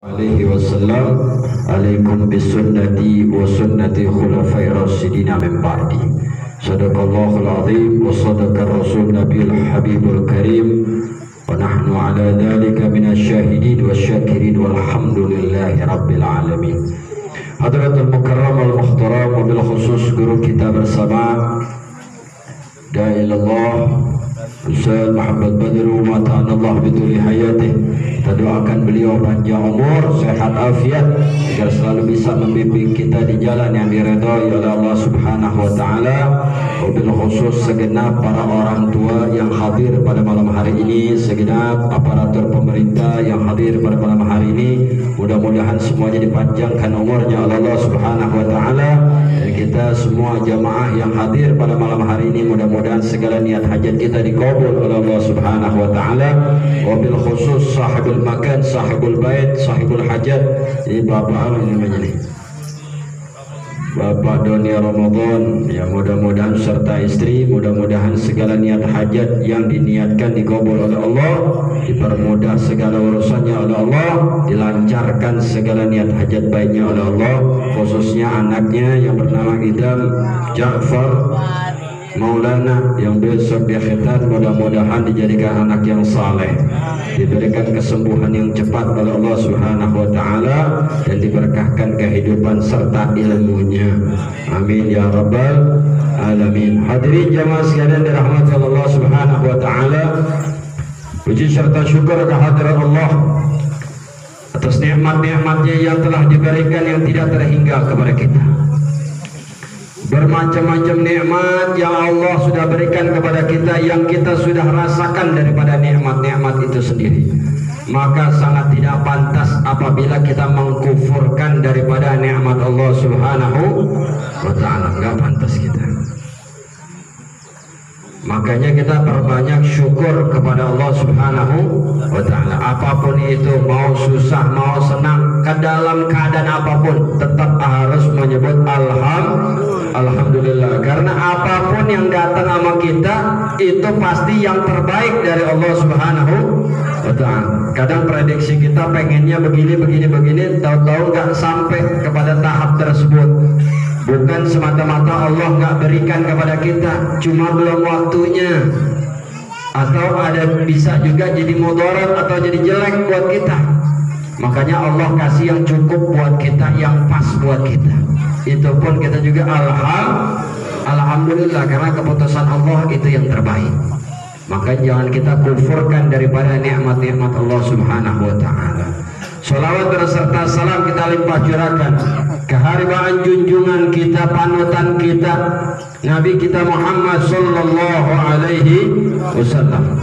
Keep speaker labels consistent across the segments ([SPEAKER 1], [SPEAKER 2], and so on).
[SPEAKER 1] alaihi wasallam, alaikum bisunnati wa sunnati khulafai rasyidina min ba'di. Sadaqallahul azim wa sadaqar rasul nabiyul habibul karim, wa nahnu ala dhalika minasy syahidin wasyakirin walhamdulillahi rabbil alamin. Hadratul mukarram wal muhtaram, wabil khusus guru kita bersama Da'ilallah Ustaz Muhammad Badru, mata'anallah bituli hayatih. Kita doakan beliau panjang umur, sehat afiat, agar selalu bisa membimbing kita di jalan yang diridhai oleh Allah Subhanahu wa taala. Wabil khusus segenap para orang tua yang hadir pada malam hari ini, segenap aparatur pemerintah yang hadir pada malam hari ini, mudah-mudahan semuanya dipanjangkan umurnya oleh Allah Subhanahu wa taala. Dan kita semua jamaah yang hadir pada malam hari ini, mudah-mudahan segala niat hajat kita dikabul oleh Allah Subhanahu wa taala. Wabil khusus sahibul makan, sahibul bait, sahibul hajat. Ini bapak apa namanya nih? Bapak Doni Ramadan, ya, mudah-mudahan serta istri, mudah-mudahan segala niat hajat yang diniatkan dikabul oleh Allah, dipermudah segala urusannya oleh Allah, dilancarkan segala niat hajat baiknya oleh Allah, khususnya anaknya yang bernama Idam Ja'far Maulana yang besok dia khitan, mudah-mudahan dijadikan anak yang saleh, diberikan kesembuhan yang cepat oleh Allah Subhanahu wa taala, dan diberkahkan kehidupan serta ilmunya. Amin ya rabbal alamin. Hadirin jamaah sekalian dirahmati Allah Subhanahu wa taala, puji serta syukur kehadirat Allah atas nikmat-nikmatnya yang telah diberikan yang tidak terhingga kepada kita. Bermacam-macam nikmat yang Allah sudah berikan kepada kita, yang kita sudah rasakan daripada nikmat-nikmat itu sendiri. Maka sangat tidak pantas apabila kita mengkufurkan daripada nikmat Allah Subhanahu wa taala. Enggak pantas kita. Makanya kita perbanyak syukur kepada Allah Subhanahu wa taala. Apapun itu, mau susah, mau senang, ke dalam keadaan apapun, tetap harus menyebut alhamdulillah. Karena apapun yang datang sama kita, itu pasti yang terbaik dari Allah Subhanahu wa taala. Kadang prediksi kita pengennya begini, tahu-tahu nggak sampai kepada tahap tersebut. Bukan semata-mata Allah nggak berikan kepada kita, cuma belum waktunya, atau ada bisa juga jadi mudarat atau jadi jelek buat kita. Makanya Allah kasih yang cukup buat kita, yang pas buat kita. Itu pun kita juga alhamdulillah, karena keputusan Allah itu yang terbaik. Maka jangan kita kufurkan daripada nikmat-nikmat Allah Subhanahu wa taala. Salawat berserta salam kita limpah curahkan keharibaan junjungan kita, panutan kita, Nabi kita Muhammad sallallahu alaihi wasallam.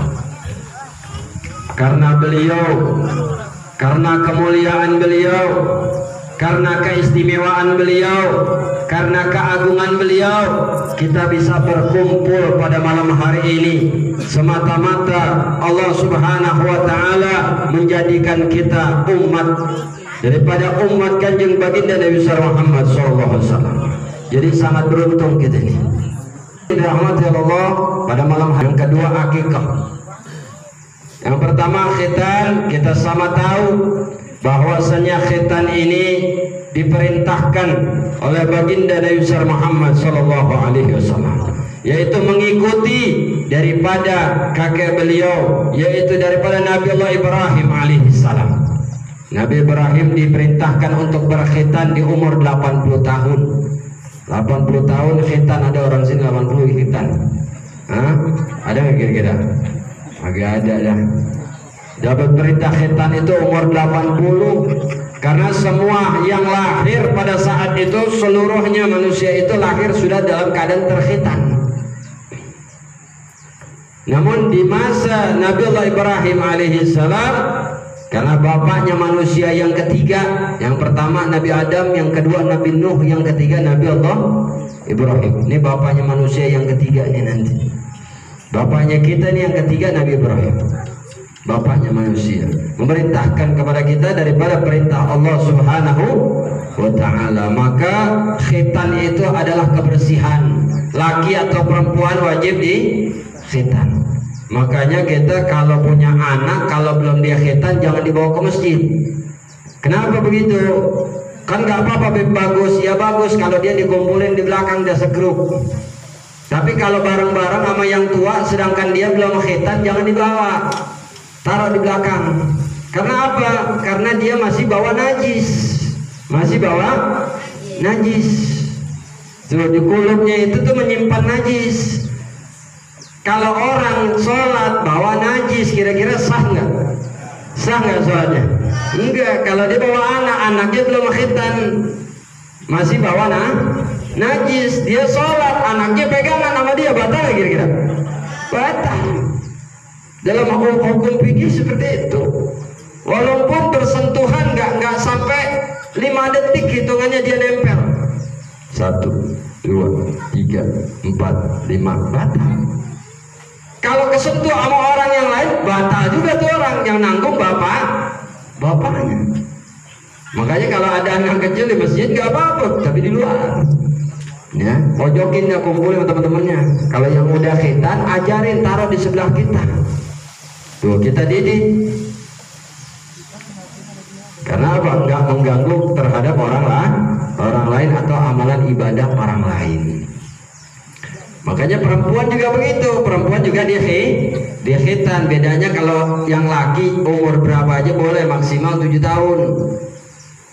[SPEAKER 1] Karena beliau, karena kemuliaan beliau, karena keistimewaan beliau, karena keagungan beliau, kita bisa berkumpul pada malam hari ini. Semata-mata Allah Subhanahu wa taala menjadikan kita umat daripada umat Kanjeng Baginda Nabi Muhammad sallallahu alaihi wasallam. Jadi sangat beruntung kita ini. Dirahmati Allah, pada malam hari yang kedua akikah. Yang pertama khitan, kita sama tahu bahwasanya khitan ini diperintahkan oleh Baginda Nabi Muhammad sallallahu alaihi wasallam, yaitu mengikuti daripada kakek beliau, yaitu daripada Nabi Allah Ibrahim alaihi salam. Nabi Ibrahim diperintahkan untuk berkhitan di umur 80 tahun. 80 tahun khitan, ada orang sini 80 khitan. Hah? Ada nggak kira-kira? Agak ada dah. Dapat perintah khitan itu umur 80, karena semua yang lahir pada saat itu, seluruhnya manusia itu lahir sudah dalam keadaan terkhitan. Namun di masa Nabi Allah Ibrahim alaihi salam, karena bapaknya manusia yang ketiga, yang pertama Nabi Adam, yang kedua Nabi Nuh, yang ketiga Nabi Allah Ibrahim. Ini bapaknya manusia yang ketiga ini nanti. Bapaknya kita ini yang ketiga Nabi Ibrahim. Bapaknya manusia memerintahkan kepada kita daripada perintah Allah Subhanahu wa taala. Maka khitan itu adalah kebersihan. Laki atau perempuan wajib di khitan. Makanya kita kalau punya anak, kalau belum dia khitan jangan dibawa ke masjid. Kenapa begitu? Kan nggak apa-apa, bagus ya bagus kalau dia dikumpulin di belakang dia segrup. Tapi kalau bareng-bareng sama yang tua sedangkan dia belum khitan, jangan dibawa, taruh di belakang. Karena apa? Karena dia masih bawa najis, masih bawa najis. Tuh di kulubnya itu tuh menyimpan najis. Kalau orang sholat bawa najis, kira-kira sah nggak? Sah nggak sholatnya? Enggak. Kalau dia bawa anak, anaknya belum khitan, masih bawa najis, dia sholat, anaknya pegangan sama dia, batal nggak kira-kira? Batal. Dalam hukum fikih seperti itu. Walaupun bersentuhan nggak sampai 5 detik hitungannya dia nempel. 1, 2, 3, 4, 5, batal. Kalau kesentuh sama orang yang lain, batal juga tuh orang yang nanggung bapaknya. Makanya kalau ada anak kecil di masjid nggak apa-apa, tapi di luar, ya pojokinnya kumpulin sama teman-temannya. Kalau yang udah khitan, ajarin, taruh di sebelah kita. Tuh kita didik. Karena apa? Nggak mengganggu terhadap orang lain atau amalan ibadah orang lain. Makanya perempuan juga begitu, perempuan juga dia khitan. Bedanya kalau yang laki umur berapa aja boleh, maksimal 7 tahun,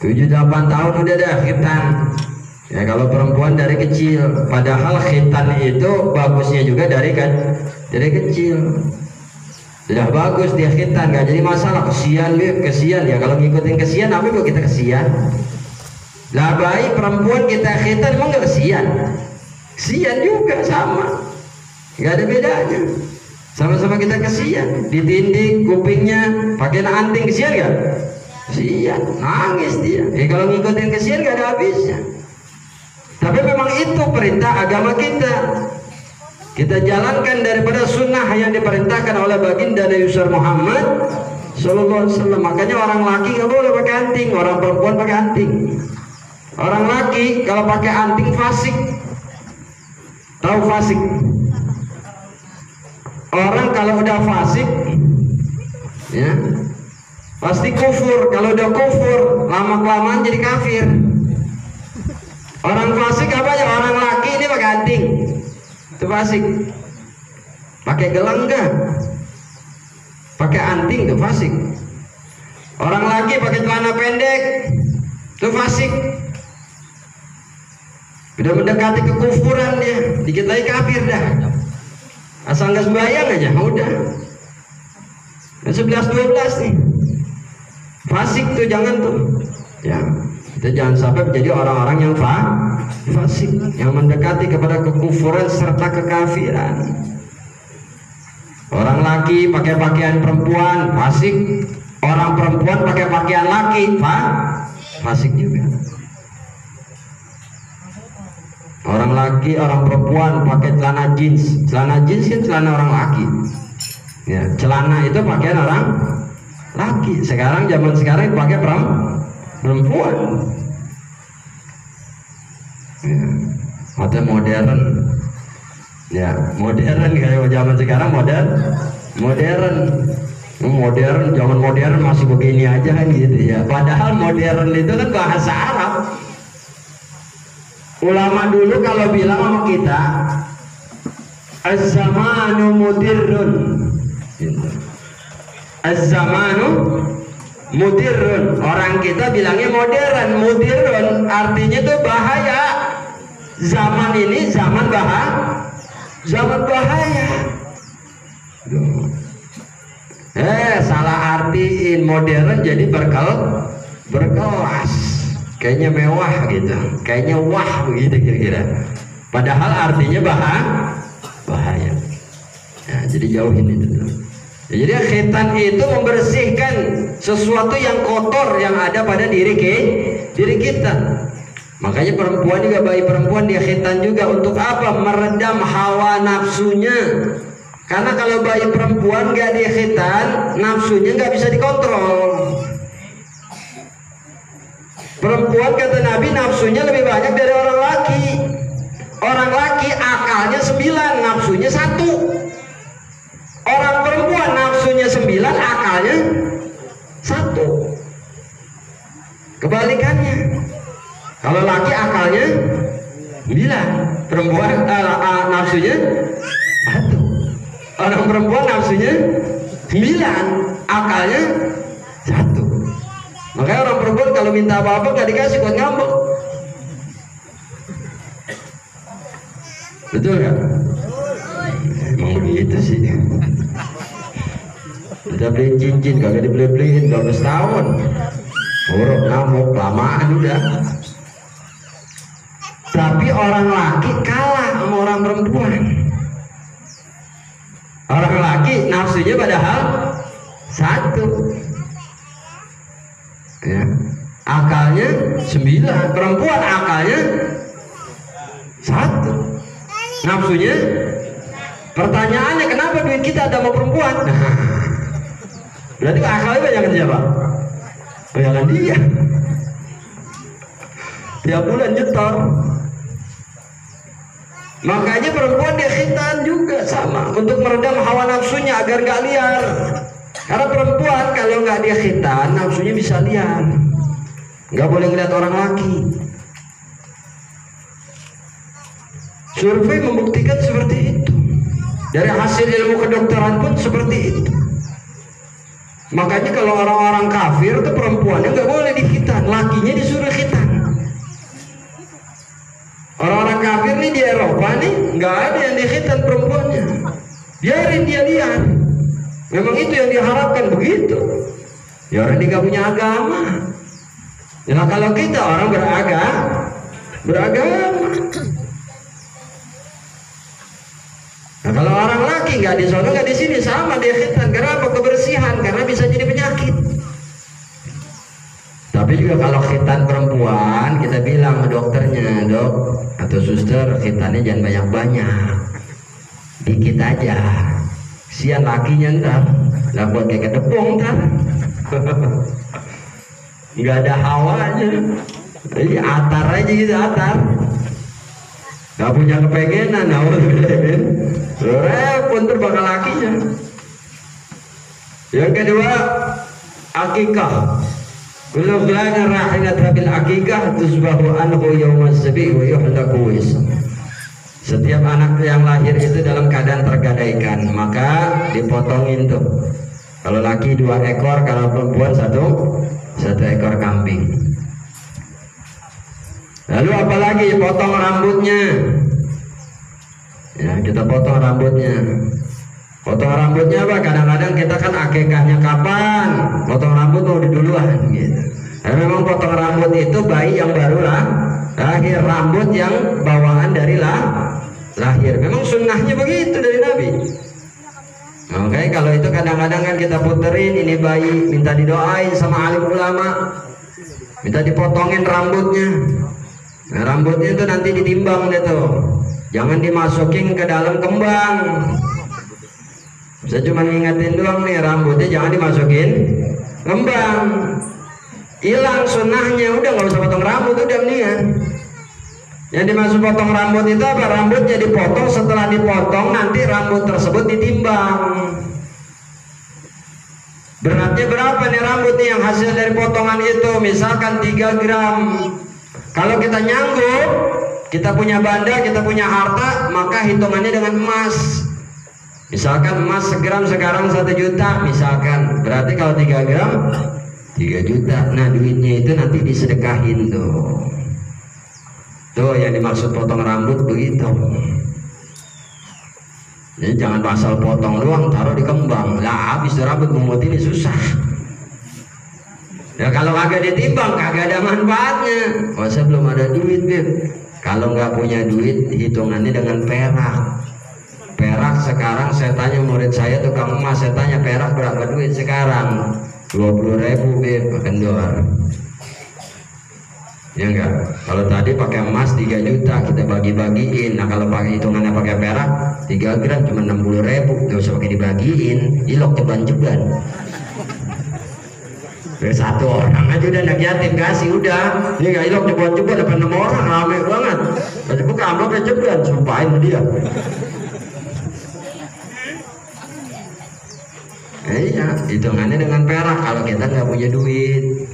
[SPEAKER 1] 7-8 tahun udah ada khitan. Ya kalau perempuan dari kecil, padahal khitan itu bagusnya juga dari kecil. Sudah bagus dia khitan, gak jadi masalah. Kesian ya, kalau ngikutin kesian apa kok kita kesian? Lah baik perempuan kita khitan emang gak kesian? Kesian juga, sama, nggak ada bedanya, sama-sama kita kesian. Ditindik kupingnya pakai anting, kesian nggak? Kesian, nangis dia. Kalau ngikutin kesian nggak ada habisnya. Tapi memang itu perintah agama kita. Kita jalankan daripada sunnah yang diperintahkan oleh baginda Nabi Muhammad Sallallahu Alaihi Wasallam. Makanya orang laki nggak boleh pakai anting, orang perempuan pakai anting. Orang laki kalau pakai anting fasik. Tahu fasik? Orang kalau udah fasik, ya pasti kufur. Kalau udah kufur, lama-kelamaan jadi kafir. Orang fasik apa ya? Orang laki ini pakai anting, itu fasik. Pakai gelang enggak? Pakai anting, itu fasik. Orang laki pakai celana pendek, itu fasik. Udah mendekati kekufuran dia, dikit lagi kafir dah. Asal nggak sembahyang aja, udah. 11-12 nih, fasik tuh, jangan tuh. Ya, kita jangan sampai menjadi orang-orang yang fasik, yang mendekati kepada kekufuran serta kekafiran. Orang laki pakai pakaian perempuan, fasik. Orang perempuan pakai pakaian laki, fasik juga. Orang laki, orang perempuan pakai celana jeans. Celana jeans kan celana orang laki. Ya, celana itu pakaian orang laki. Sekarang zaman sekarang pakai perempuan. Ya, atau modern. Ya, modern kayak zaman sekarang modern. Zaman modern masih begini aja kan gitu ya. Padahal modern itu kan bahasa Arab. Ulama dulu kalau bilang sama kita, az-zamanu mudirrun, az-zamanu mudirrun. Orang kita bilangnya modern. Mudirrun artinya tuh bahaya. Zaman ini zaman bahaya. Salah artiin modern jadi berkelas. Kayaknya mewah gitu, kayaknya wah begitu kira-kira. Padahal artinya bahaya. Nah, jadi jauhin itu. Ya, jadi khitan itu membersihkan sesuatu yang kotor yang ada pada diri kita. Makanya perempuan juga, bayi perempuan dia khitan juga untuk apa? Meredam hawa nafsunya. Karena kalau bayi perempuan gak dia khitan, nafsunya gak bisa dikontrol. Perempuan kata Nabi nafsunya lebih banyak dari orang laki. Orang laki akalnya 9, nafsunya 1. Orang perempuan nafsunya 9, akalnya 1. Kebalikannya, kalau laki akalnya 9, perempuan nafsunya 1. Orang perempuan nafsunya 9, akalnya 1. Makanya orang perempuan kalau minta apa-apa gak dikasih, kuat ngambek. Betul gak? Emang begitu sih. Udah beliin cincin kagak dibeli-beliin 12 tahun. Buruk ngamuk lamaan udah. Tapi orang laki kalah sama orang perempuan. Orang laki nafsunya padahal 1, ya. Akalnya 9, perempuan akalnya 1, nafsunya. Pertanyaannya kenapa duit kita ada sama perempuan? Nah, berarti akalnya banyakan siapa? Banyakan dia. Tiap bulan nyetor. Makanya perempuan dia khitan juga sama untuk meredam hawa nafsunya agar nggak liar. Karena perempuan kalau nggak dia khitan nafsunya bisa liar. Nggak boleh ngeliat orang laki. Survei membuktikan seperti itu. Dari hasil ilmu kedokteran pun seperti itu. Makanya kalau orang-orang kafir itu perempuannya nggak boleh dikhitan, lakinya disuruh khitan. Orang-orang kafir nih di Eropa nih nggak ada yang dikhitan perempuannya, biarin dia lihat. Memang itu yang diharapkan begitu. Ya orang dia nggak punya agama. Ya kalau kita orang beragama. Nah, kalau orang laki nggak di sana nggak di sini sama dia khitan. Kenapa? Kebersihan, karena bisa jadi penyakit. Tapi juga kalau khitan perempuan kita bilang ke dokternya, dok atau suster, khitannya jangan banyak-banyak, dikit aja. Sian lakinya ntar lah buat kayak ketepung ntar. Nggak ada hawanya, jadi atar aja gitu, atar. Nggak punya kepengenan, repot tuh bakal lakinya. Yang kedua, akikah. Kullu ghulamin rahinat bil akikah tusbahu anhu yawmas sabi wa yuhlaku ism. Setiap anak yang lahir itu dalam keadaan tergadaikan, maka dipotongin tuh. Kalau laki 2 ekor, kalau perempuan 1 ekor kambing. Lalu apalagi potong rambutnya. Ya, kita potong rambutnya. Potong rambutnya apa? Kadang-kadang kita kan akikahnya kapan? Potong rambut udah duluan gitu. Nah, memang potong rambut itu bayi yang baru lahir, rambut yang bawaan dari lahir. Memang sunnahnya begitu dari Nabi. Oke, kalau itu kadang-kadang kan kita puterin ini bayi, minta didoain sama alim ulama, minta dipotongin rambutnya. Nah, rambutnya itu nanti ditimbang deh tuh, jangan dimasukin ke dalam kembang. Saya cuma ngingetin doang nih, rambutnya jangan dimasukin kembang, hilang sunnahnya. Udah nggak usah potong rambut, udah mendingan. Yang dimaksud potong rambut itu apa? Rambutnya dipotong, setelah dipotong nanti rambut tersebut ditimbang. Beratnya berapa nih rambut nih yang hasil dari potongan itu? Misalkan 3 gram. Kalau kita nyanggup, kita punya banda, kita punya harta, maka hitungannya dengan emas. Misalkan emas segram sekarang 1 juta, misalkan. Berarti kalau 3 gram 3 juta. Nah, duitnya itu nanti disedekahin tuh. Tuh yang dimaksud potong rambut begitu. Jadi jangan asal potong doang taruh di kembang. Lah habis rambut mungut ini susah. Ya kalau kagak ditimbang kagak ada manfaatnya. Oh, saya belum ada duit, Beb. Kalau nggak punya duit hitungannya dengan perak. Perak sekarang saya tanya murid saya tukang emas, saya tanya perak berapa duit sekarang? 20.000, Beb, kendor. Ya enggak, kalau tadi pakai emas 3 juta kita bagi-bagiin. Nah kalau pakai hitungannya pakai perak 3 gram cuma 60.000, gak usah pakai dibagiin, ilok ceban-ceban. Satu orang aja udah anak yatim kasih udah, ini gak ilok ceban-ceban depan 6 orang, rame banget. Tapi buka amplopnya ceban, sumpahin dia. Iya, hitungannya dengan perak kalau kita nggak punya duit.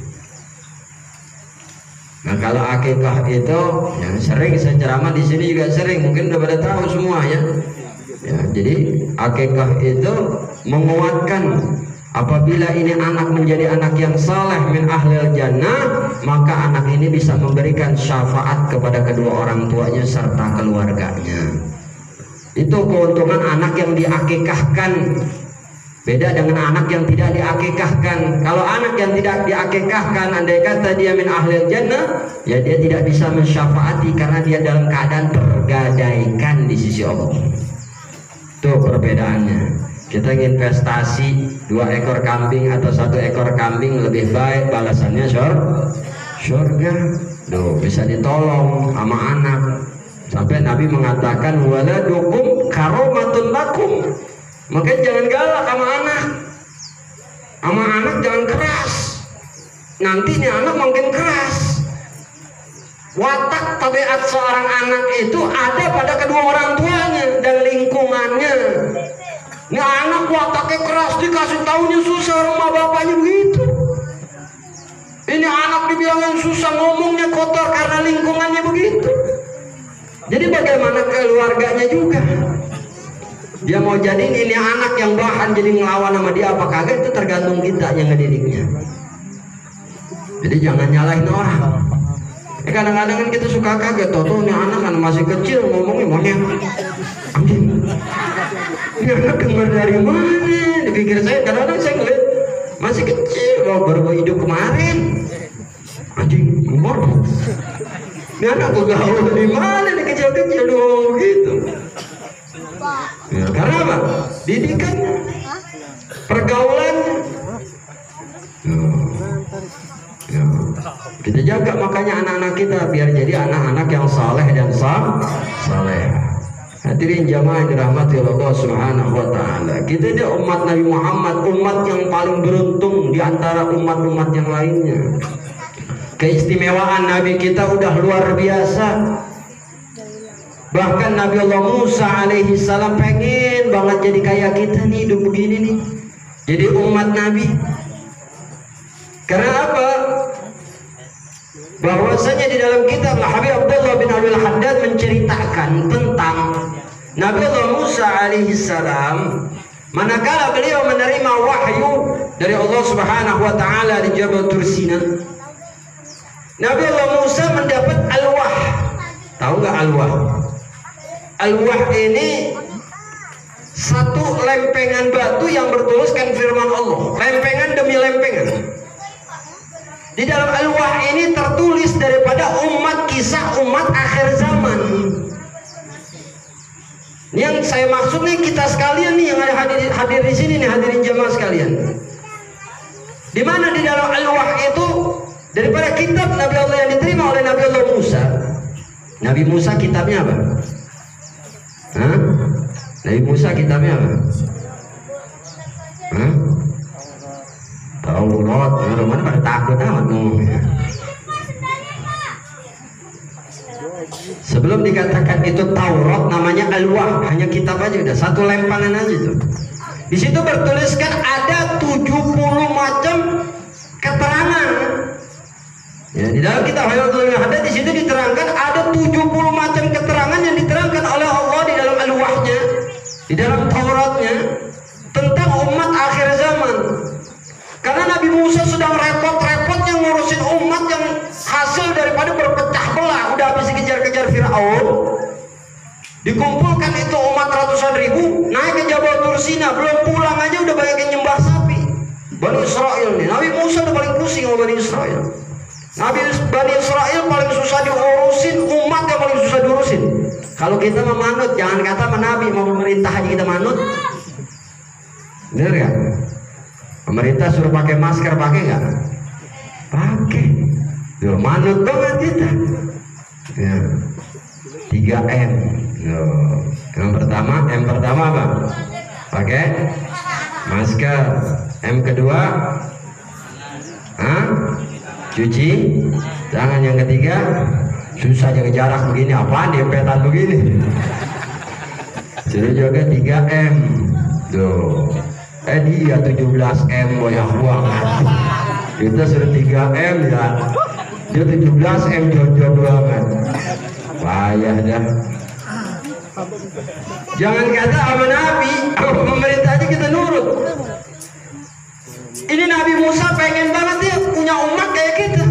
[SPEAKER 1] Nah kalau akikah itu yang sering saya ceramah di sini juga sering, mungkin udah pada tahu semua ya. Ya, jadi akikah itu menguatkan apabila ini anak menjadi anak yang saleh min ahlil jannah, maka anak ini bisa memberikan syafaat kepada kedua orang tuanya serta keluarganya. Itu keuntungan anak yang diakikahkan. Beda dengan anak yang tidak diakikahkan. Kalau anak yang tidak diakikahkan, andai kata dia min ahlil jannah, ya dia tidak bisa mensyafaati karena dia dalam keadaan tergadaikan di sisi Allah. Itu perbedaannya. Kita ingin investasi 2 ekor kambing atau 1 ekor kambing, lebih baik balasannya surga. Duh, bisa ditolong sama anak. Sampai Nabi mengatakan waladukum karomatun lakum. Makanya jangan galak sama anak. Sama anak jangan keras. Nanti ini anak makin keras. Watak tabiat seorang anak itu ada pada kedua orang tuanya dan lingkungannya. Ini anak wataknya keras, dikasih tahunya susah, rumah bapaknya begitu. Ini anak dibilangin susah, ngomongnya kotor karena lingkungannya begitu. Jadi bagaimana keluarganya juga? Dia mau jadiin ini anak yang bahan jadi ngelawan sama dia apa kagak, itu tergantung kita yang ngedidiknya. Jadi jangan nyalahin orang. Kadang-kadang kan kita suka kaget, tuh ini anak kan masih kecil ngomongnya monyet. Anjing. Ini anak dengar dari mana? Dipikir saya, kadang-kadang saya ngeliat masih kecil, baru hidup kemarin. Anjing, umur. Ini anak gue gaul di mana? Di kecil-kecil doang gitu. Ya, karena apa? Didikannya, pergaulannya. Ya. Kita jaga makanya anak-anak kita biar jadi anak-anak yang saleh dan saleh. Hadirin jamaah yang dirahmati Allah Subhanahu wa taala. Kita ini umat Nabi Muhammad, umat yang paling beruntung di antara umat-umat yang lainnya. Keistimewaan Nabi kita udah luar biasa. Bahkan Nabi Allah Musa alaihi salam pengen banget jadi kayak kita nih, hidup begini nih. Jadi umat Nabi. Karena apa? Bahwasanya di dalam kitab Habib Abdullah bin Abdul Haddad menceritakan tentang Nabi Allah Musa alaihi salam manakala beliau menerima wahyu dari Allah Subhanahu wa taala di Jabal Tursina. Nabi Allah Musa mendapat alwah. Tahu nggak alwah? Alwah ini satu lempengan batu yang bertuliskan firman Allah, lempengan demi lempengan. Di dalam alwah ini tertulis daripada umat, kisah umat akhir zaman. Yang saya maksud nih kita sekalian nih yang ada hadir di sini nih, hadirin jamaah sekalian. Di mana di dalam alwah itu daripada kitab Nabi Allah yang diterima oleh Nabi Allah Musa. Nabi Musa kitabnya apa? Hah? Nabi Musa kitabnya apa? Hah? Taurat, mana pada takut amat ngomongnya. Sebelum dikatakan itu Taurat, namanya alwah, hanya kitab aja udah, satu lempangan aja tuh. Di situ bertuliskan ada 70 macam keterangan. Ya, di dalam kitab Al-Qur'an ada di situ diterangkan ada 70 macam keterangan yang diterangkan oleh Allah di dalam alwahnya, di dalam Tauratnya tentang umat akhir zaman. Karena Nabi Musa sedang repot-repotnya ngurusin umat yang hasil daripada berpecah belah, udah habis dikejar-kejar Fir'aun. Dikumpulkan itu umat ratusan ribu, naik ke Jabal Tursina, belum pulang aja udah banyak yang nyembah sapi. Bani Israel nih, Nabi Musa udah paling pusing sama Bani Israel. Bani Israel paling susah diurusin, umat yang paling susah diurusin. Kalau kita memanut, jangan kata Nabi mau memerintah aja kita manut. Bener ya? Pemerintah suruh pakai masker, pakai nggak? Pakai. Tuh, manut banget kita. Ya. 3M. Yang pertama, M pertama apa? Pakai masker. M kedua, cuci tangan. Yang ketiga, susah jaga jarak begini, apaan dempetan begini. Suruh jaga 3M. Tuh. Dia 17M banyak banget. Kita suruh 3M ya. Dia 17 M jodoh banget. Payah dah. Jangan kata sama Nabi, sama pemerintah aja kita nurut. Ini Nabi Musa pengen banget dia punya umat kayak kita.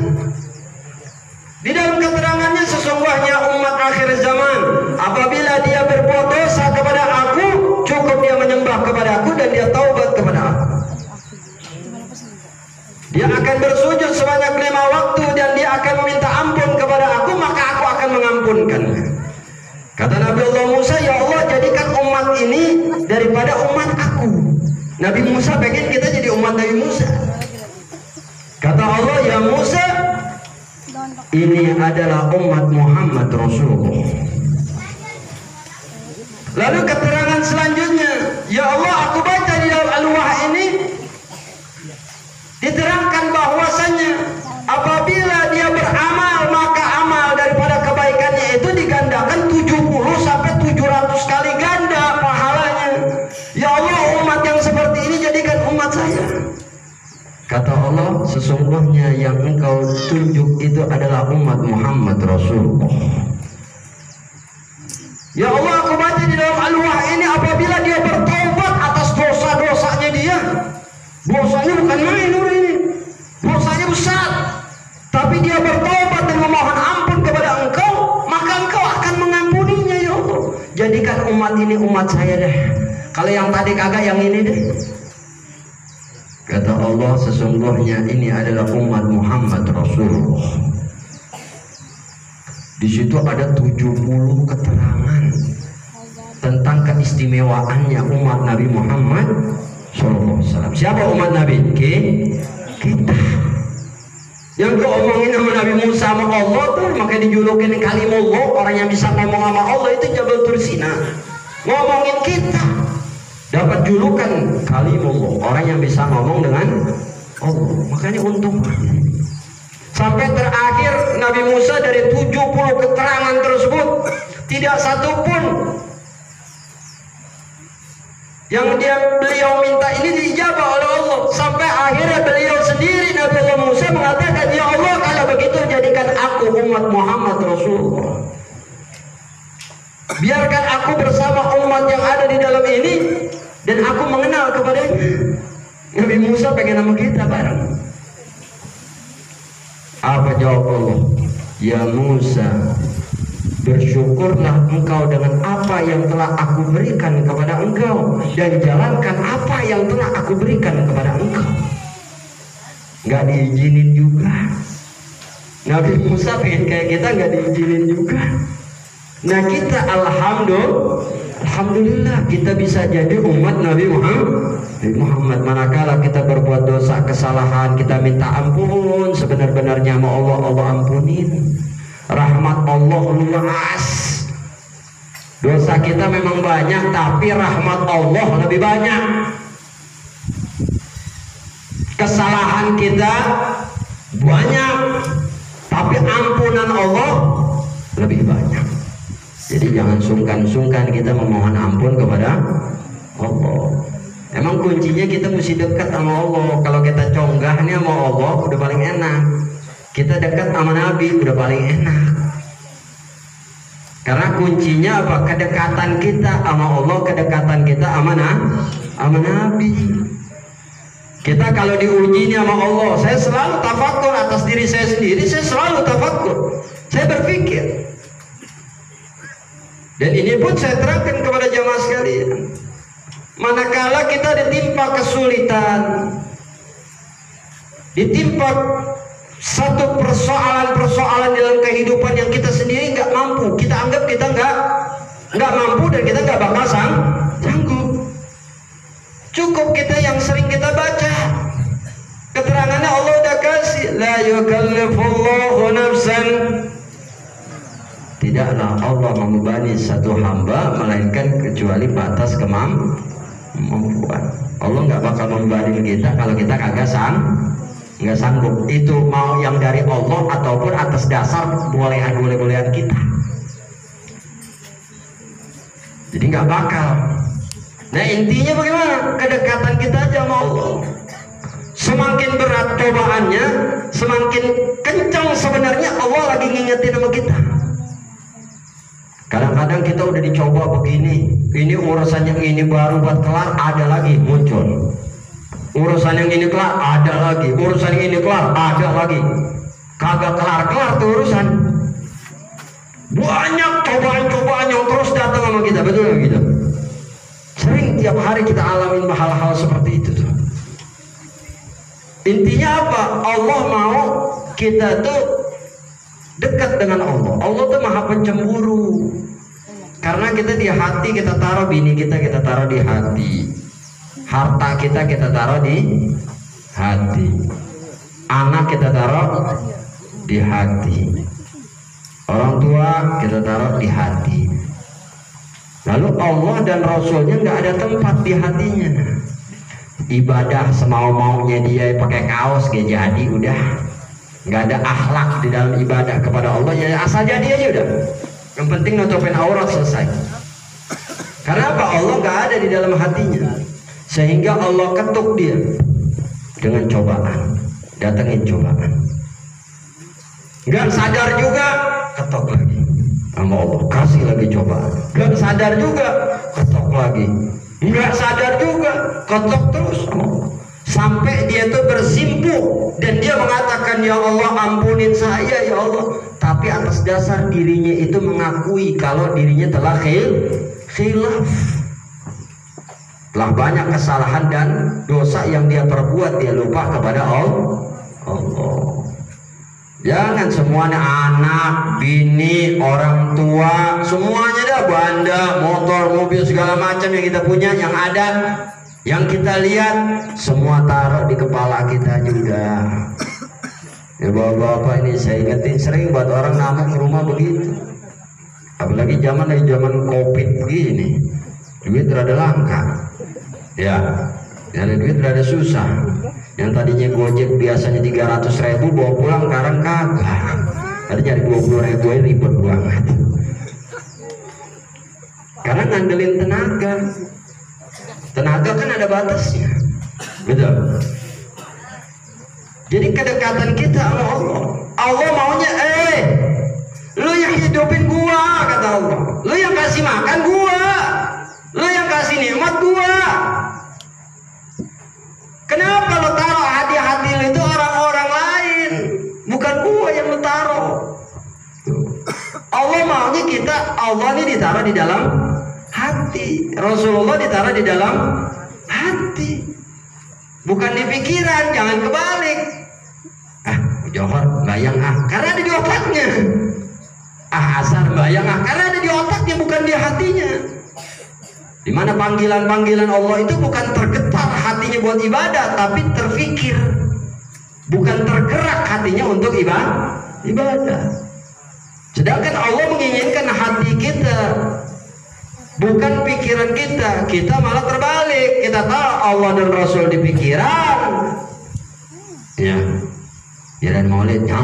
[SPEAKER 1] Di dalam keterangannya, sesungguhnya umat akhir zaman apabila dia berbuat dosa kepada aku, cukup dia menyembah kepada aku dan dia taubat kepada aku. Dia akan bersujud sebanyak 5 waktu dan dia akan meminta ampun kepada aku, maka aku akan mengampunkannya. Kata Nabi Allah Musa, ya Allah jadikan umat ini daripada umat aku. Nabi Musa pengen kita jadi umat Nabi Musa. Kata Allah, ya Musa, ini adalah umat Muhammad Rasulullah. Lalu keterangan selanjutnya, ya Allah aku baca di dalam Al-Wah ini diterangkan bahwasanya apabila dia beramal, maka amal daripada kebaikannya itu digandakan 70 sampai 700 kali ganda pahalanya. Ya Allah, umat yang seperti ini jadikan umat saya. Kata Allah, sesungguhnya yang engkau tunjuk itu adalah umat Muhammad Rasulullah. Ya Allah, aku baca di dalam Al-Wah ini apabila dia bertobat atas dosa-dosanya dia. Dosanya bukan main ini, dosanya besar. Tapi dia bertobat dan memohon ampun kepada engkau, maka engkau akan mengampuninya ya Allah. Jadikan umat ini umat saya deh. Kalau yang tadi kagak, yang ini deh. Kata Allah, sesungguhnya ini adalah umat Muhammad Rasulullah. Di situ ada 70 keterangan tentang keistimewaannya umat Nabi Muhammad SAW. Siapa umat Nabi? Kita. Yang diomongin sama Nabi Musa sama Allah tuh makanya dijulukin kalimullah, orang yang bisa ngomong sama Allah itu Jabal Tursina. Ngomongin kita dapat julukan kalimullah, orang yang bisa ngomong dengan Allah. Makanya untung. Sampai terakhir Nabi Musa dari 70 keterangan tersebut tidak satupun yang beliau minta ini dijawab oleh Allah. Sampai akhirnya beliau sendiri Nabi Allah Musa mengatakan, ya Allah kalau begitu jadikan aku umat Muhammad Rasulullah. Biarkan aku bersama umat yang ada di dalam ini dan aku mengenal kepadanya. Nabi Musa pengen sama kita bareng. Apa jawab Allah? Ya Musa, bersyukurlah engkau dengan apa yang telah aku berikan kepada engkau dan jalankan apa yang telah aku berikan kepada engkau. Nggak diizinin juga. Nabi Musa pengen kayak kita, nggak diizinin juga. Nah kita alhamdulillah kita bisa jadi umat Nabi Muhammad. Manakala kita berbuat dosa, kesalahan, kita minta ampun sebenar-benarnya sama Allah, Allah ampunin. Rahmat Allah luas. Dosa kita memang banyak, tapi rahmat Allah lebih banyak. Kesalahan kita banyak, tapi ampunan Allah lebih banyak. Jadi jangan sungkan-sungkan kita memohon ampun kepada Allah. Emang kuncinya kita mesti dekat sama Allah. Kalau kita conggah nih sama Allah udah paling enak. Kita dekat sama Nabi udah paling enak. Karena kuncinya apa? Kedekatan kita sama Allah, kedekatan kita sama Nabi. Kita kalau diuji nih sama Allah, saya selalu tafakur atas diri saya sendiri, saya selalu tafakur. Saya berpikir. Dan ini pun saya terangkan kepada jamaah sekalian. Manakala kita ditimpa kesulitan, ditimpa satu persoalan-persoalan dalam kehidupan yang kita sendiri nggak mampu, kita anggap kita nggak mampu dan kita nggak bakal sanggup. Cukup kita yang sering kita baca keterangannya Allah udah kasih, la yukallifullahu nafsan. Tidaklah Allah membebani satu hamba melainkan kecuali batas kemampuan. Allah nggak bakal membebani kita kalau kita kagak sanggup. Itu mau yang dari Allah ataupun atas dasar bolehan kita. Jadi nggak bakal. Nah intinya bagaimana? Kedekatan kita aja sama Allah. Semakin berat cobaannya, semakin kencang sebenarnya Allah lagi ngingetin sama kita. Kadang-kadang kita udah dicoba begini, ini urusan yang ini baru buat kelar, ada lagi muncul. Urusan yang ini kelar, ada lagi. Urusan yang ini kelar, ada lagi. Kagak kelar-kelar tuh urusan. Banyak cobaan-cobaan yang terus datang sama kita, betul nggak gitu? Sering tiap hari kita alamin hal-hal seperti itu tuh. Intinya apa? Allah mau kita tuh dekat dengan Allah. Allah tuh maha pencemburu. Karena kita di hati kita taruh bini kita taruh di hati. Harta kita taruh di hati. Anak kita taruh di hati. Orang tua kita taruh di hati. Lalu Allah dan Rasulnya nggak ada tempat di hatinya. Ibadah semau-maunya dia pakai kaos gak jadi, udah nggak ada akhlak di dalam ibadah kepada Allah, ya asal jadi aja udah. Yang penting nutupin aurat, selesai. Karena apa? Allah nggak ada di dalam hatinya, sehingga Allah ketuk dia dengan cobaan, datengin cobaan. Nggak sadar juga, ketok lagi sama Allah, kasih lagi cobaan. Nggak sadar juga, ketok lagi. Nggak sadar juga, ketok terus sama Allah. Sampai dia tuh bersimpuh dan dia mengatakan, ya Allah ampunin saya ya Allah. Tapi atas dasar dirinya itu mengakui kalau dirinya telah khilaf. Telah banyak kesalahan dan dosa yang dia perbuat, dia lupa kepada Allah. Jangan semuanya anak, bini, orang tua, semuanya dah, banda, motor, mobil, segala macam yang kita punya, yang ada, yang kita lihat, semua taruh di kepala kita juga. Ya bapak-bapak ini saya ingetin, sering buat orang ngamuk ke rumah begitu. Apalagi zaman COVID begini, duit rada langka. Ya, ada duit rada susah. Yang tadinya Gojek biasanya 300.000 bawa pulang, sekarang kagak. Tadi nyari 20.000 aja ribet banget. Karena ngandelin tenaga. Tenaga kan ada batasnya, betul. Jadi kedekatan kita sama Allah, Allah maunya lu yang hidupin gua, kata Allah. Lu yang kasih makan gua, lu yang kasih nikmat gua. Kenapa lu taruh hati-hati lu itu orang-orang lain, bukan gua yang lu taruh. Allah maunya kita, Allah ini ditaruh di dalam hati, Rasulullah ditaruh di dalam hati, bukan di pikiran. Jangan kebalik. Johor bayang karena ada di otaknya. Asar bayang karena ada di otaknya, bukan di hatinya. Dimana panggilan-panggilan Allah itu bukan tergetar hatinya buat ibadah, tapi terfikir, bukan tergerak hatinya untuk ibadah. Sedangkan Allah menginginkan hati kita, bukan pikiran kita. Kita malah terbalik. Kita tahu Allah dan Rasul di pikiran, ya, dan maulidnya,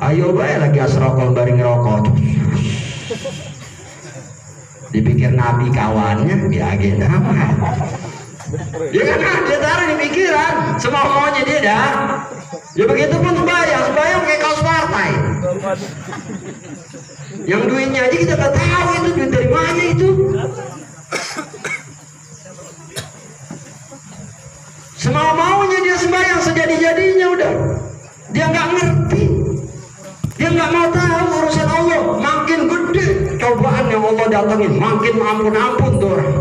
[SPEAKER 1] ayo baik lagi asrokol baring rokok. Dipikir Nabi kawannya, ya agenda apa? Ya kan dia taruh di pikiran, semua maunya dia dah. Ya begitu pun sembahyang kayak kaos partai. Yang duitnya aja kita nggak tahu itu duit dari mana itu. Semau maunya dia sembahyang, sejadi-jadinya udah. Dia nggak ngerti, dia nggak mau tahu urusan Allah. Makin gede cobaan yang Allah datangin, makin ampun tuh orang.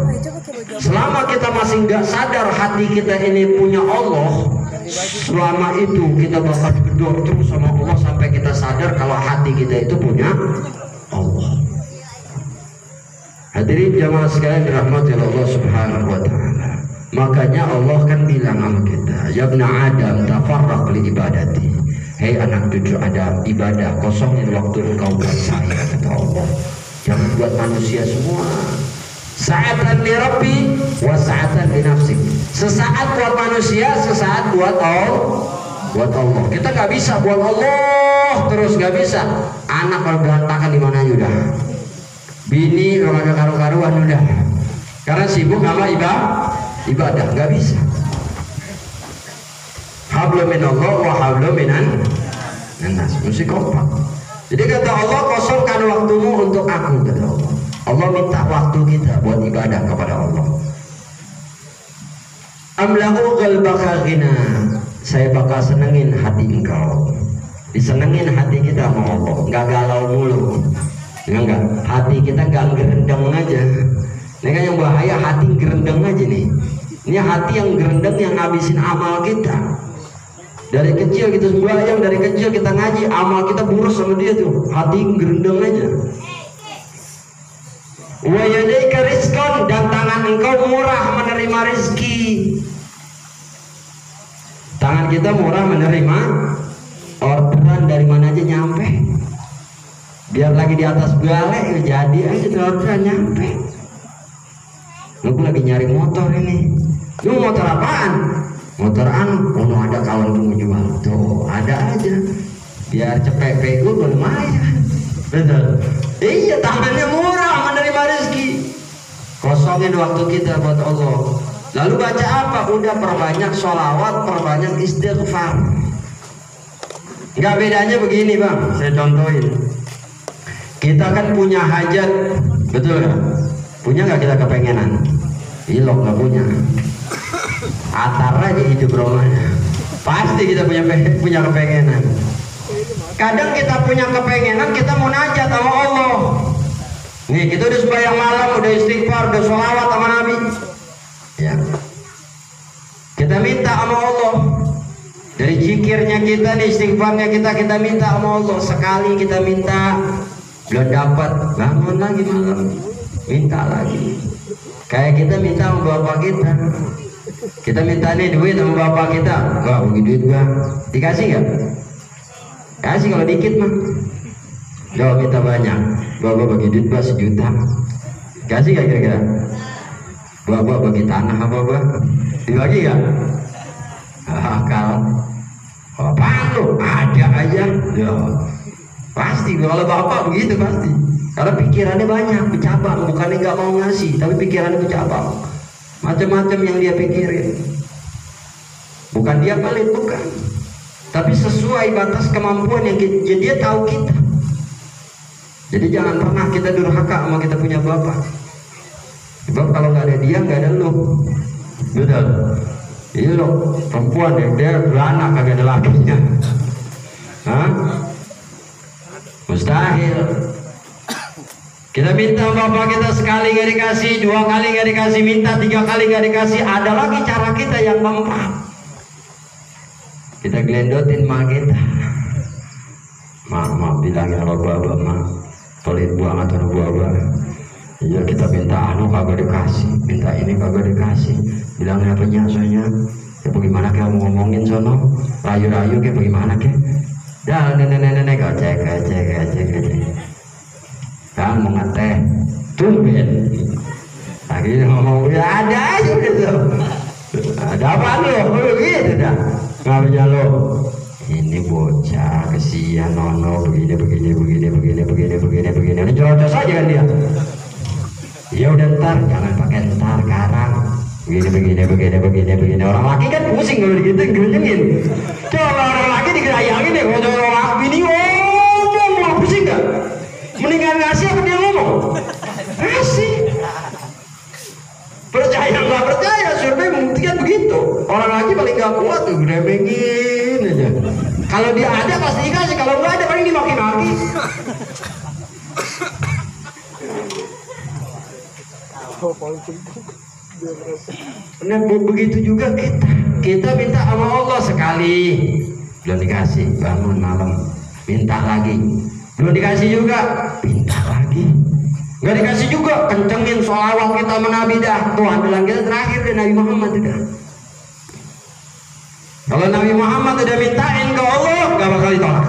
[SPEAKER 1] Selama kita masih nggak sadar hati kita ini punya Allah, selama itu kita bakal gedor terus sama Allah sampai kita sadar kalau hati kita itu punya Allah. Hadirin jamaah sekalian dirahmati Allah Subhanahu wa taala. Makanya Allah kan bilang sama kita, ya ibna Adam tafarraq li ibadati. Hei anak cucu Adam, ibadah kosongin waktu engkau buat saya, kata Allah. Jangan buat manusia semua. Sa'atan li rabbi wa sa'atan li nafsik. Sesaat buat manusia, sesaat buat Allah. Kita nggak bisa buat Allah terus, nggak bisa. Anak kalau berantakan di mana udah. Bini kalau ada karu-karuan udah. Karena sibuk sama ibadah nggak bisa. Hablum minallah wa hablum minan nas. Mesti kompak. Jadi kata Allah, kosongkan waktumu untuk aku, kata Allah. Allah minta waktu kita buat ibadah kepada Allah. Amlahu qalbaka ghina. Saya bakal senengin hati engkau. Disenengin hati kita sama Allah, nggak galau mulu. Enggak, hati kita nggak gerendeng aja. Ini kan yang bahaya, hati gerendeng aja nih. Ini hati yang gerendeng yang ngabisin amal kita. Dari kecil kita sembahyang, dari kecil kita ngaji, amal kita burus sama dia tuh. Hati gerendeng aja. Wa yadaika rizqan, dan tangan engkau murah menerima rezeki. Tangan kita murah menerima orderan dari mana aja nyampe. Biar lagi di atas balai jadi aja tuh orderan nyampe. Aku lagi nyari motor ini. Lu motor apaan? Motor ada kawan mau jual. Tuh ada aja. Biar cepet pegu lumayan. Betul. Iya, tangannya murah menerima rezeki. Kosongin waktu kita buat Allah. Lalu baca apa? Udah perbanyak sholawat, perbanyak istighfar. Nggak bedanya begini bang, saya contohin. Kita kan punya hajat, betul nggak? Punya nggak kita kepengenan? Ilok nggak punya. Atar aja hidup romanya. Pasti kita punya kepengenan. Kadang kita punya kepengenan, kita mau najat sama Allah. Nih kita udah sembahyang malam, udah istighfar, udah sholawat sama Nabi. Ya. Kita minta sama Allah. Dari zikirnya kita, nih istighfarnya kita minta sama Allah. Sekali kita minta, belum dapat, bangun lagi malam, minta lagi. Kayak kita minta sama bapak kita. Kita minta nih duit sama bapak kita, wah bagi duit gua, dikasih nggak? Kasih kalau dikit mah. Jauh minta banyak, bapak bagi duit gua 1 juta, kasih nggak kira-kira? Bapak bagi tanah apa gua, dibagi nggak? Akal, apaan lu? Ada aja, ya pasti kalau bapak begitu pasti. Karena pikirannya banyak, bercabang, bukannya nggak mau ngasih, tapi pikirannya bercabang. Macam-macam yang dia pikirin. Bukan dia pelit, bukan. Tapi sesuai batas kemampuan yang dia tahu kita. Jadi jangan pernah kita durhaka sama kita punya bapak. Sebab kalau nggak ada dia, nggak ada lu. Betul. Iya loh, perempuan dia beranak kagak ada lakinya. Hah? Mustahil. Kita minta bapak kita sekali nggak dikasih, 2 kali nggak dikasih, minta 3 kali nggak dikasih. Ada lagi cara kita yang keempat. Kita gelendotin mak kita. Mak bilangin sama bapak, mak pelit banget sama bapak. Iya kita minta kagak dikasih, minta ini kagak dikasih. Bilangin apa soalnya? Ya bagaimana kayak mau ngomongin sono, rayu-rayu kayak bagaimana kayak? Dah nenek cek. Kan mau ngeteh tumben akhirnya ngomong ya ada aja gitu. Ada apa lo gitu dah ngapain lo ini bocah kesian nono begini ini jodoh saja kan dia. Ya udah ntar jangan pakai ntar karang begini orang laki kan pusing kalau gitu gerenjengin. Coba orang laki digerayangin deh kalau orang laki bini dia mau pusing nggak? Mendingan ngasih apa dia ngomong? Ngasih. Percaya nggak percaya, survei membuktikan begitu. Orang lagi paling nggak kuat tuh, grebengin aja. Kalau dia ada pasti dikasih, kalau nggak ada paling dimaki-maki. Nah begitu juga kita minta sama Allah sekali, belum dikasih, bangun malam, minta lagi. Belum dikasih juga, minta lagi. Nggak dikasih juga, kencengin sholawat kita sama Nabi dah. Tuhan bilang kita terakhir dari Nabi Muhammad udah. Kalau Nabi Muhammad udah mintain ke Allah, nggak bakal ditolak.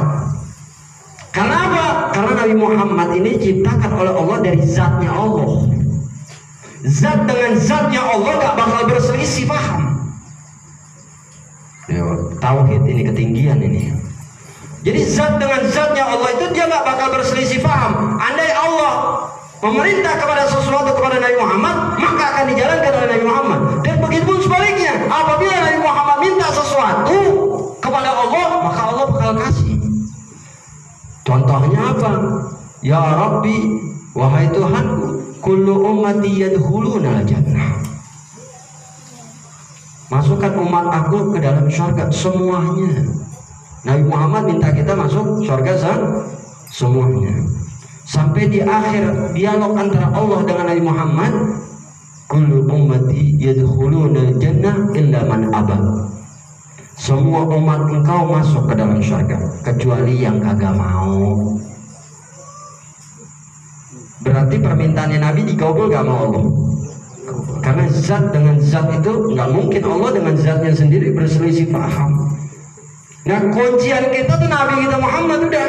[SPEAKER 1] Karena apa? Karena Nabi Muhammad ini diciptakan oleh Allah dari zatnya Allah. Zat dengan zatnya Allah nggak bakal berselisih, paham? Tauhid ini ketinggian ini. Jadi zat dengan zatnya Allah itu dia nggak bakal berselisih paham. Andai Allah memerintah kepada sesuatu kepada Nabi Muhammad, maka akan dijalankan oleh Nabi Muhammad. Dan begitu pun sebaliknya, apabila Nabi Muhammad minta sesuatu, kepada Allah, maka Allah bakal kasih. Contohnya apa? Ya Rabbi, wahai Tuhanku, kullu ummati yadkhuluna jannah. Masukkan umat aku ke dalam surga semuanya. Nabi Muhammad minta kita masuk surga semuanya. Sampai di akhir dialog antara Allah dengan Nabi Muhammad, kullu ummati yadkhuluna jannah illa man aba. Semua umat engkau masuk ke dalam surga kecuali yang kagak mau. Berarti permintaannya Nabi dikabul gak mau Allah. Karena zat dengan zat itu nggak mungkin Allah dengan zatnya sendiri berselisih paham. Nah, kuncian kita tuh Nabi kita Muhammad udah.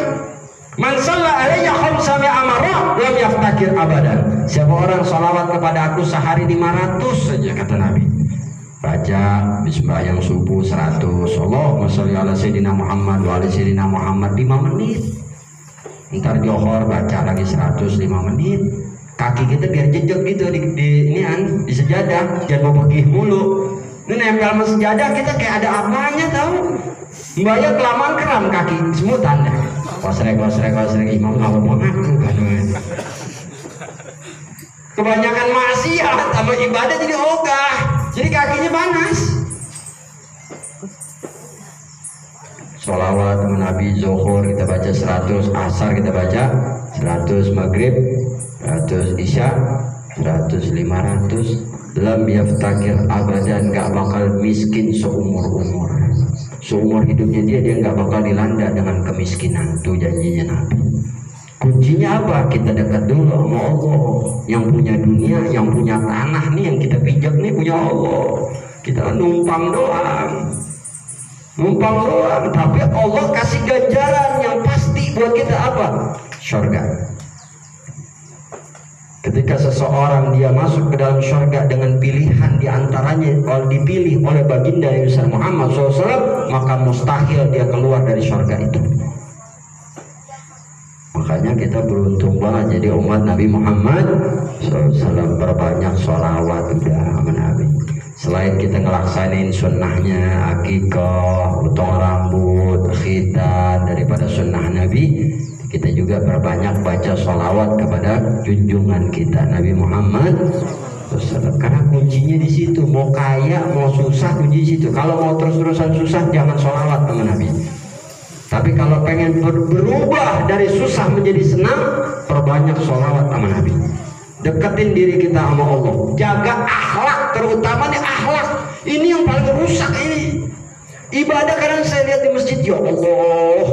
[SPEAKER 1] Man shalla alayya khamsa mi'a marrah lam yaftakir abadan. Siapa orang sholawat kepada aku sehari 500 saja, kata Nabi. Baca bismillah subuh 100, Allahumma sholli ala sayyidina Muhammad wa ala sayyidina Muhammad 5 menit. Ntar johor baca lagi 100 5 menit. Kaki kita biar jejak gitu di sejadah, jangan mau pergi mulu. Ini nempel sama sejadah kita kayak ada apanya tahu. Mbaknya kelamaan kram kaki semutan deh. Kosrek imam ngomong aku kan. Kebanyakan maksiat sama ibadah jadi ogah. Jadi kakinya panas. Sholawat sama Nabi, zuhur kita baca 100, asar kita baca 100, maghrib 100, isya 100, 500. Lam yaftakir abadan, gak bakal miskin seumur-umur. Seumur hidupnya dia gak bakal dilanda dengan kemiskinan. Itu janjinya Nabi. Kuncinya apa? Kita dekat dulu sama Allah. Yang punya dunia, yang punya tanah nih, yang kita pijak nih punya Allah. Kita numpang doang. Tapi Allah kasih ganjaran yang pasti buat kita apa? Surga. Ketika seseorang dia masuk ke dalam surga dengan pilihan diantaranya kalau dipilih oleh baginda Nabi Muhammad SAW, maka mustahil dia keluar dari surga itu. Makanya kita beruntung banget jadi umat Nabi Muhammad SAW. Berbanyak sholawat udah sama Nabi. Selain kita ngelaksanain sunnahnya, akikah, potong rambut, khitan daripada sunnah Nabi, kita juga berbanyak baca sholawat kepada junjungan kita Nabi Muhammad SAW. Karena kuncinya di situ. Mau kaya, mau susah, kunci di situ. Kalau mau terus-terusan susah, jangan sholawat sama Nabi. Tapi kalau pengen berubah dari susah menjadi senang, perbanyak sholawat sama Nabi. Deketin diri kita sama Allah. Jaga akhlak, terutama nih akhlak. Ini yang paling rusak ini. Ibadah kadang saya lihat di masjid, ya Allah,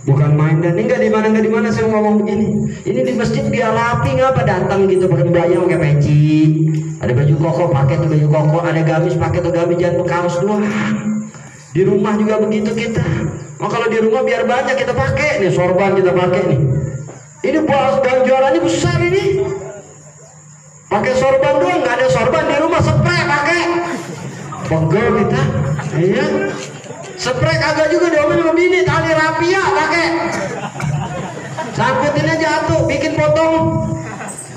[SPEAKER 1] bukan main. Dan ini nggak di mana saya ngomong begini. Ini di masjid biar rapi, ngapa datang gitu pakai bayang pakai peci. Ada baju koko pakai tuh baju koko, ada gamis pakai tuh gamis, jangan kaos doang. Di rumah juga begitu kita. Oh, kalau di rumah biar banyak kita pakai nih, sorban kita pakai nih. Ini ganjarannya besar ini. Pakai sorban doang, nggak ada sorban di rumah, spray pakai. Pegel kita, iya. Spray kagak juga diomelin sama bini, tali rapia pakai. Sangkutinnya jatuh, bikin potong.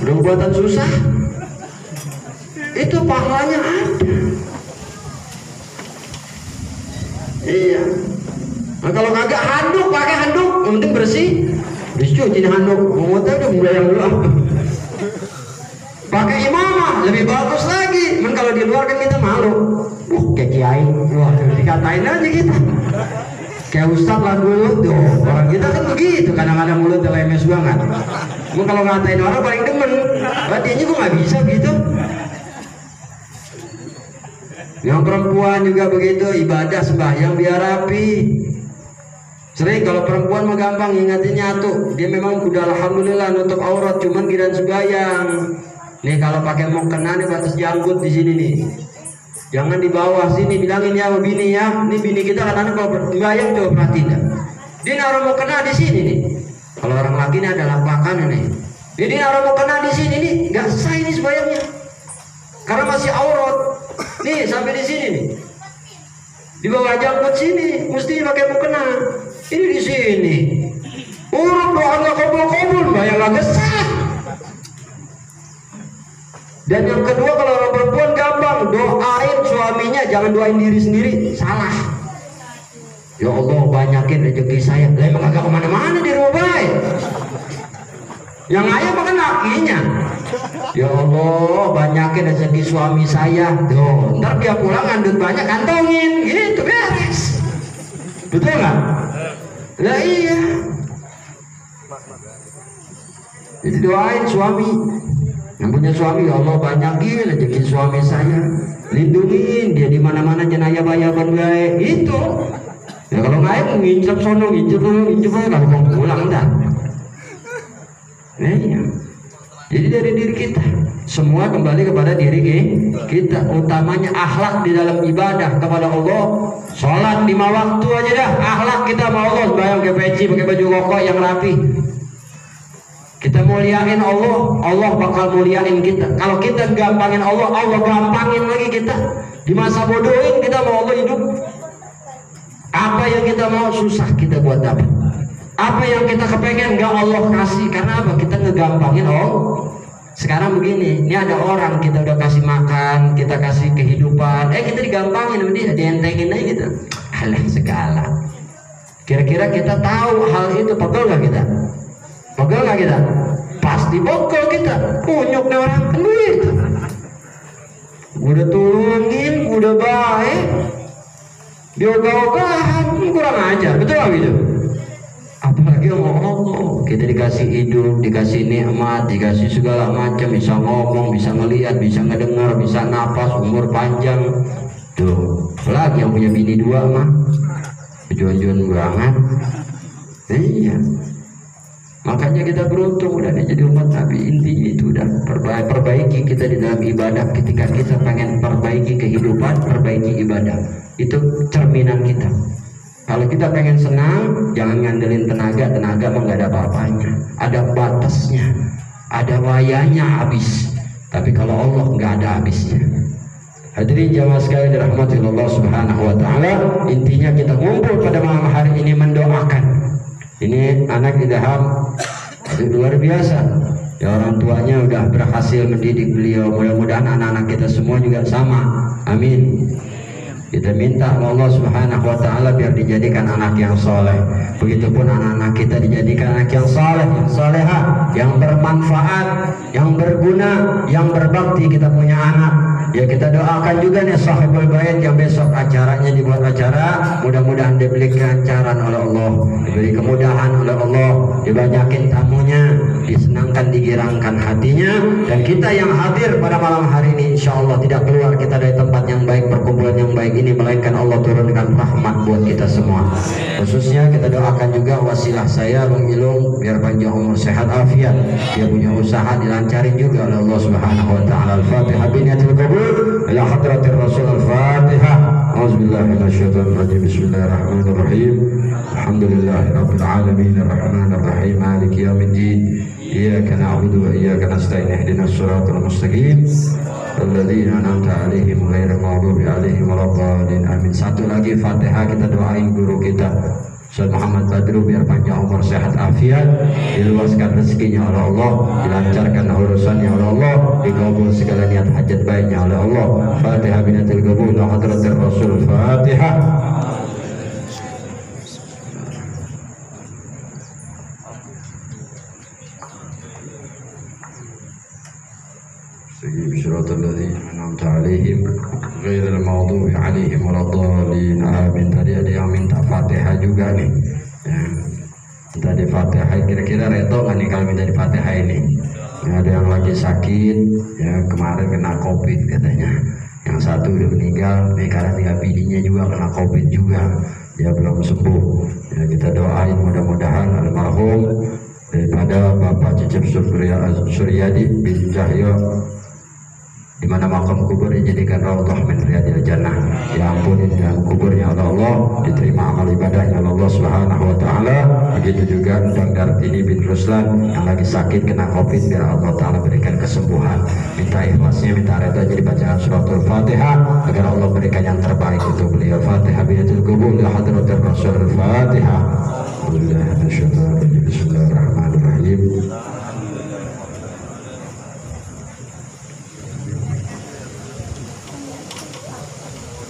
[SPEAKER 1] Udah buatan susah. Itu pahalanya ada. Iya. Nah, kalau kagak handuk, pakai handuk, yang penting bersih. Cuci handuk, mau udah mulai yang dulu. Pakai imamah lebih bagus lagi. Men kalau di luar kan kita malu. Kayak kiai, wah dikatain aja kita. Kayak ustaz lah dulu tuh. Orang kita kan begitu, kadang-kadang mulutnya lemes banget. Men kalau ngatain orang paling demen. Berarti juga nggak bisa gitu. Yang perempuan juga begitu, ibadah sembahyang biar rapi. Sering kalau perempuan mah gampang ingatin nyatu. Dia memang udah alhamdulillah nutup aurat, cuman kirain sembahyang. Nih kalau pakai mukena nih batas janggut di sini nih. Jangan di bawah sini, bilangin ya sama bini ya. Ini bini kita kadang-kadang kalau sembahyang coba perhatiin dah. Dia naruh mukena di sini nih. Kalau orang laki ini ada lapakan nih. Jadi naruh mukena di sini nih, nggak sah ini sembahyangnya. Karena masih aurat. Nih sampai di sini nih. Di bawah janggut sini mesti pakai mukena. Ini di sini. Urut doa nggak kabul-kabul, bayang nggak sah. Dan yang kedua, kalau orang perempuan gampang doain suaminya, jangan doain diri sendiri, salah. banyakin rezeki saya. Lah emang agak kemana-mana di rumah baik. Yang ayah makan lakinya. Ya Allah, banyakin rezeki suami saya. Tuh, ntar dia pulang ngandut banyak kantongin, gitu beres. Betul nggak? Lah iya. Jadi doain suami. Yang punya suami, ya Allah banyakin rezeki suami saya. Lindungin dia di mana-mana jenayah bayaban baik. Itu. Ya kalau nggak ngincap sono, ngincap kalau mau pulang dah. Iya. Jadi dari diri kita, semua kembali kepada diri kita. Utamanya akhlak di dalam ibadah kepada Allah. Sholat 5 waktu aja dah. Akhlak kita sama Allah, bayang pakai peci, pakai baju koko yang rapi. Kita muliain Allah, Allah bakal muliain kita. Kalau kita gampangin Allah, Allah gampangin lagi kita. Di masa bodohin kita mau Allah hidup. Apa yang kita mau susah kita buat dapat. Apa yang kita kepengen gak Allah kasih. Karena apa? Kita ngegampangin Allah. Sekarang begini, ini ada orang kita udah kasih makan, kita kasih kehidupan, kita digampangin sama dia, dientengin aja gitu. Alah segala. Kira-kira kita tahu hal itu, pegel gak kita? Pegel gak kita? Pasti pegel kita. Kunyuk nih orang kan begitu. Udah tulungin, udah baik, dia ogah-ogahan, kurang ajar, betul gak gitu? Apalagi sama Allah, kita dikasih hidup, dikasih nikmat, dikasih segala macam, bisa ngomong, bisa ngelihat, bisa ngedengar, bisa napas, umur panjang. Tuh, apalagi yang punya bini 2 mah, juan-juan banget. Iya. Makanya kita beruntung udah jadi umat Nabi. Intinya itu udah perbaiki kita di dalam ibadah. Ketika kita pengen perbaiki kehidupan, perbaiki ibadah, itu cerminan kita. Kalau kita pengen senang, jangan ngandelin tenaga mah nggak ada apa-apanya. Ada batasnya, ada wayanya habis. Tapi kalau Allah nggak ada habisnya. Hadirin jamaah sekalian dirahmati Allah Subhanahu wa taala, intinya kita ngumpul pada malam hari ini mendoakan. Ini anak Idham itu luar biasa. Ya, orang tuanya udah berhasil mendidik beliau. Mudah-mudahan anak-anak kita semua juga sama. Amin. Kita minta Allah Subhanahu wa taala biar dijadikan anak yang soleh. Begitupun anak-anak kita dijadikan anak yang soleh, yang soleha, yang bermanfaat, yang berguna, yang berbakti. Kita punya anak. Ya kita doakan juga nih sahibul bait yang besok acaranya dibuat acara, mudah-mudahan diberi kelancaran oleh Allah, diberi kemudahan oleh Allah, dibanyakin tamunya, disenangkan, digirangkan hatinya, dan kita yang hadir pada malam hari ini insya Allah tidak keluar kita dari tempat yang baik, perkumpulan yang baik ini, melainkan Allah turunkan rahmat buat kita semua. Khususnya kita doakan juga wasilah saya Bang Ilung biar panjang umur sehat afiat, dia punya usaha dilancarin juga oleh Allah Subhanahu wa taala. Al-Fatihah biniyatil qabul ila hadratir Rasul. Al-Fatihah. Auzubillahi minasyaitonir rajim. Bismillahirrahmanirrahim. Alhamdulillahirabbil alamin arrahmanir rahim maliki yaumiddin. Iyyaka na'budu wa iyyaka nasta'in ihdinas siratal mustaqim. Alladzina an'amta 'alaihim ghairil maghdubi 'alaihim waladdallin. Amin. Satu lagi Fatihah kita doain guru kita Ustaz Muhammad Badru biar panjang umur sehat afiat, diluaskan rezekinya oleh Allah, dilancarkan urusannya oleh Allah, dikabul segala niat hajat baiknya oleh Allah. Fatihah binatil qabul la hadratir Rasul. Fatihah. Siratal ladzina an'amta 'alaihim ghairil maghdubi 'alaihim waladdallin. Amin. Tadi ada yang minta Fatihah juga nih. Ya. Minta di Fatihah, kira-kira reto kan nih kalau minta di Fatihah ini? Ya, ada yang lagi sakit, ya kemarin kena Covid katanya. Yang satu udah meninggal, nih karena tiga bininya juga kena Covid juga. Dia belum sembuh. Ya, kita doain mudah-mudahan almarhum daripada Bapak Cecep Suryadi bin Cahyo, di mana makam kubur dijadikan raudhah min riyadil jannah, diampunin dalam kuburnya oleh Allah, diterima amal ibadahnya oleh Allah Subhanahu wa taala. Begitu juga Bang Dartini bin Ruslan yang lagi sakit kena Covid, biar Allah taala berikan kesembuhan. Minta ikhlasnya, minta redha jadi bacaan suratul Fatihah agar Allah berikan yang terbaik untuk beliau. Fatihah biyatul qabul la hadratir Rasul. Fatihah. Bismillahirrahmanirrahim.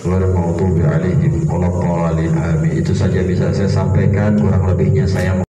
[SPEAKER 1] Wal mawdu maghdubi alaihim waladdallin. Amin. Itu saja bisa saya sampaikan, kurang lebihnya saya